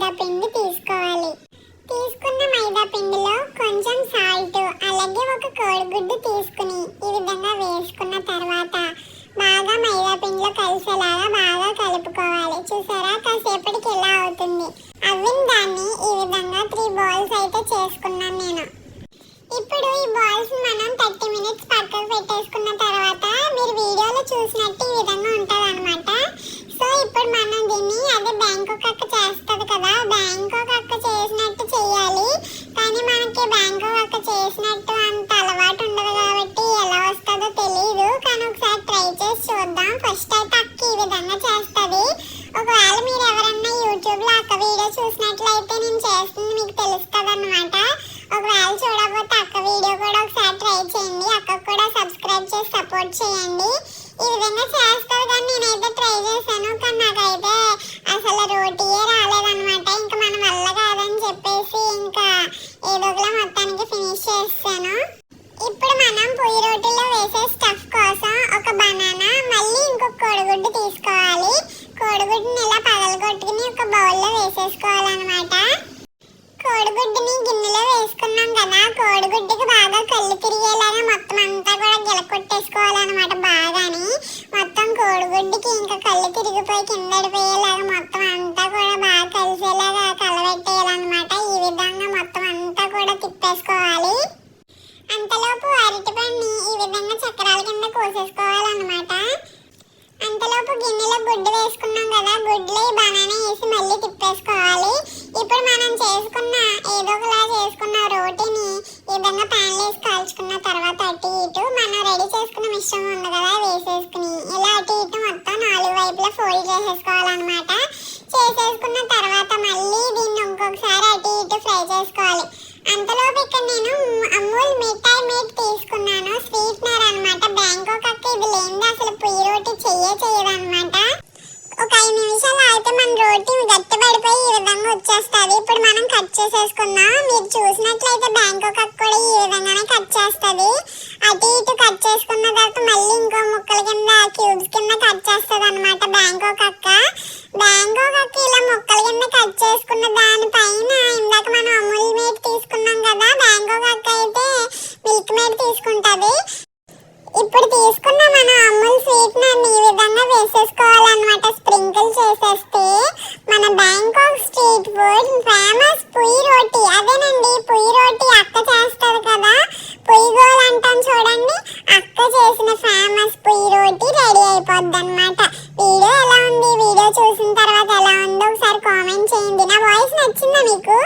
మైదా పిండి తీసుకోవాలి. తీసుకున్న మైదా పిండిలో కొంచెం సాల్ట్ అలాగే ఒక కోడిగుడ్డు తీసుకుని ఈ విధంగా వేసుకున్న తర్వాత బాగా మైదా పిండిలో కలిసేలాగా బాగా కలుపుకోవాలి. చూసారా, కాసేపటికి ఇలా అవుతుంది. అవిన దాన్ని ఈ విధంగా 3 బాల్స్ అయితే చేసుకున్నాను నేను. ఇప్పుడు ఈ బాల్స్ మనం 30 మినిట్స్ పక్కకు పెట్టేసుకున్న తర్వాత మీరు వీడియోలో చూసినట్టు ఈ విధంగా ఉంటుంది అనమాట. సో ఇప్పుడు మనం దీన్ని అదే బ్యాంకాక్ అక్క చేస్తుంది కదా, బ్యాంకాక్ అక్క చేసినట్టు చేయాలి. కానీ మనకి బ్యాంకాక్ అక్క చేసినట్టు అంత అలవాటు ఉండదు కాబట్టి ఎలా వస్తుందో తెలియదు. కానీ ఒకసారి ట్రై చేసి చూద్దాం. ఫస్ట్ అయితే అక్క ఈ విధంగా చేస్తుంది. ఒకవేళ మీరు ఎవరన్నా యూట్యూబ్లో అక్క వీడియో చూసినట్లయితే నేను చేస్తుంది మీకు తెలుస్తుంది అనమాట. ఒకవేళ చూడకపోతే అక్క వీడియో కూడా ఒకసారి ట్రై చేయండి. అక్కకు కూడా సబ్స్క్రైబ్ చేసి సపోర్ట్ చేయండి. ఈ విధంగా చేస్తారు కానీ నేనైతే ట్రై చేశాను, కానీ నాకైతే అసలు రోటీయే రాలేదనమాట. ఇంకా మన వల్ల కాదని చెప్పేసి ఇంకా ఏదో ఒకలా మొత్తానికి ఫినిష్ చేస్తాను. ఇప్పుడు మనం పొయ్యి రోటీలో వేసే స్టఫ్ కోసం ఒక బనానా మళ్ళీ ఇంకొక కోడిగుడ్డు తీసుకోవాలి. కోడిగుడ్డుని ఇలా పగలగొట్టుకుని ఒక బౌల్లో వేసేసుకోవాలన్నమాట. కోడిగుడ్డుని గిన్నెలో వేసుకున్నాం కదా, కోడిగుడ్డుకి బాగా కళ్ళు తిరిగేలాగా మొత్తం అంతా కూడా గిలకొట్టేసుకోవాలన్నమాట. బాగాని మొత్తం కోడిగుడ్డుకి ఇంకా కళ్ళు తిరిగిపోయి కిందడిపోయేలాగా మొత్తం అంతా కూడా బాగా కలిసేలాగా కలబెట్టేయాలన్నమాట. ఈ విధంగా మొత్తం అంతా కూడా తిప్పేసుకోవాలి. అంతలోపు అరటిపండుని ఈ విధంగా చక్రాల కింద కోసేసుకోవాలన్నమాట. అంతలోపు గిన్నెలో గుడ్డు వేసుకున్నాం కదా, గుడ్లో ఈ బనానా వేసి మళ్ళీ తిప్పేసుకోవాలి. ఇప్పుడు మనం చేసుకున్న ఏదో ఒకలా చేసుకున్న రోటీని ఈ విధంగా ప్యాన్లో వేసి కాల్చుకున్న తర్వాత అటు ఇటు మనం రెడీ చేసుకున్న మిశ్రమం ఉంది కదా వేసేసుకుని ఇలా అటు ఇటు మొత్తం 4 వైపులా ఫోల్డ్ చేసేసుకోవాలన్నమాట. చేసేసుకున్న తర్వాత మళ్ళీ దీన్ని ఇంకొకసారి అటు ఇటు ఫ్రై చేసుకోవాలి. అంతలోపు ఇక్కడ నేను అమూల్ మిఠాయి మీట్ తీసుకున్నాను, స్వీట్నర్ అనమాట. బ్యాంకాక్ అక్క ఇది లేనిది అసలు పొయ్యి రోటీ చేయదనమాట. ఒక 5 నిమిషాలు అయితే మన రోటీ గట్టిపడిపోయి ఈ విధంగా వచ్చేస్తుంది. ఇప్పుడు మనం కట్ చేసేసుకుందాం. మీరు చూసినట్లయితే బ్యాంకాక్ అక్క కూడా ఈ విధంగానే కట్ చేస్తుంది. అటు ఇటు కట్ చేసుకున్న తర్వాత మళ్ళీ ఇంకో ముక్కల కింద క్యూబ్స్ కింద కట్ చేస్తుంది అనమాట బ్యాంకాక్ అక్క. బ్యాంకాక్ అక్క ఇలా ముక్కల కింద కట్ చేసుకున్న దానిపైన ఇందాక మనం అమూల్ మీట్ తీసుకున్నాం కదా, బ్యాంకాక్ అక్క అయితే మిల్క్ మేడ్ తీసుకుంటుంది. ఇప్పుడు తీసుకున్న మనం అమూల్ స్వీట్నర్ని ఈ విధంగా వేసేసుకోవాలన్నమాట. స్ప్రింకిల్ చేసేస్తే మన బ్యాంకాక్ స్ట్రీట్ ఫుడ్ ఫేమస్ పొయ్యి రోటీ, అదేనండి పొయ్యి రోటీ అక్క చేస్తుంది కదా, పొయ్యి గోల్ అంటాం చూడండి, అక్క చేసిన ఫేమస్ పొయ్యి రోటీ రెడీ అయిపోద్ది అనమాట. వీడియో ఎలా ఉంది, వీడియో చూసిన తర్వాత ఎలా ఉందో ఒకసారి కామెంట్ చేయండి. నా వాయిస్ నచ్చిందా మీకు?